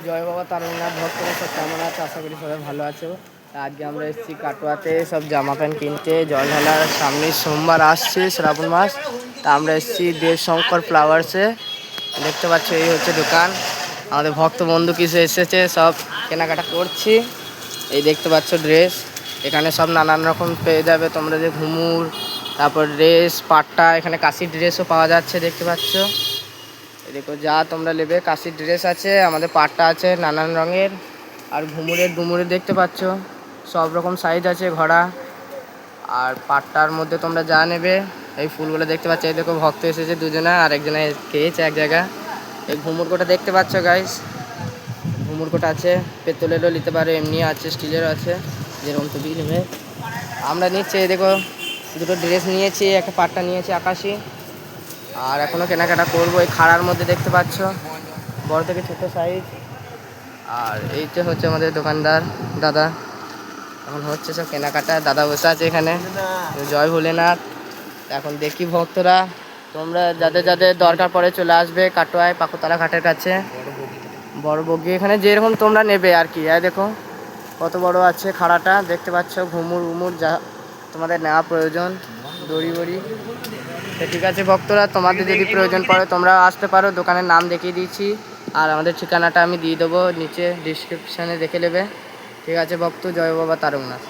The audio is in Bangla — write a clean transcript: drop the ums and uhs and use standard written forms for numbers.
জয় বাবা তারকনাথ ভক্তরা সব কেমন আছে? আশা করি সবাই ভালো আছে। আজকে আমরা এসেছি কাটোয়াতে সব জামা প্যান্ট কিনতে। জল ঢালার সামনে সোমবার আসছে, শ্রাবণ মাস। তা আমরা এসেছি দেবশঙ্কর ফ্লাওয়ার্সে। দেখতে পাচ্ছ এই হচ্ছে দোকান। আমাদের ভক্ত বন্ধু কিছু এসেছে, সব কেনাকাটা করছি। এই দেখতে পাচ্ছ ড্রেস, এখানে সব নানান রকম পেয়ে যাবে তোমরা, যে ঘুমুর, তারপর ড্রেস, পাট্টা, এখানে কাশির ড্রেসও পাওয়া যাচ্ছে দেখতে পাচ্ছ। দেখো যা তোমরা নেবে, কাশির ড্রেস আছে, আমাদের পাট্টা আছে নানান রঙের, আর ঘুমুরের দেখতে পাচ্ছ সব রকম সাইজ আছে ঘোড়া। আর পাট্টার মধ্যে তোমরা যা নেবে, এই ফুলগুলো দেখতে পাচ্ছ। এই দেখো ভক্ত এসেছে দুজনা, আর একজনে খেয়েছে এক জায়গায়। এই ঘুমুর কোটা দেখতে পাচ্ছ গাইস, ঘুমুর কোটা আছে, পেতলেরও নিতে পারে, এমনি আছে, স্টিলেরও আছে, যেরকম তুমি নেবে। আমরা নিচ্ছি, এই দেখো দুটো ড্রেস নিয়েছি, একটা পাট্টা নিয়েছি আকাশি। আর এখনও কেনাকাটা করবো। এই খাড়ার মধ্যে দেখতে পাচ্ছ বড় থেকে ছোট সাইজ। আর এইটা হচ্ছে আমাদের দোকানদার দাদা, এখন হচ্ছে সব কেনাকাটা। দাদা বসে আছে এখানে, জয় ভোলেনাথ। এখন দেখি ভক্তরা, তোমরা যাদের যাদের দরকার পড়ে চলে আসবে কাটোয়ায় পাকুতলা ঘাটের কাছে, বড় বগি, এখানে যেরকম তোমরা নেবে আর কি। আর দেখো কত বড় আছে খাড়াটা, দেখতে পাচ্ছ ঘুমুর যা তোমাদের নেওয়া প্রয়োজন, দড়ি বড়ি। তো ঠিক আছে ভক্তরা, তোমাদের যদি প্রয়োজন পড়ে তোমরা আসতে পারো। দোকানের নাম দেখিয়ে দিয়েছি, আর আমাদের ঠিকানাটা আমি দিয়ে দেবো নিচে ডিসক্রিপশানে, দেখে নেবে। ঠিক আছে ভক্ত, জয় বাবা তারকনাথ।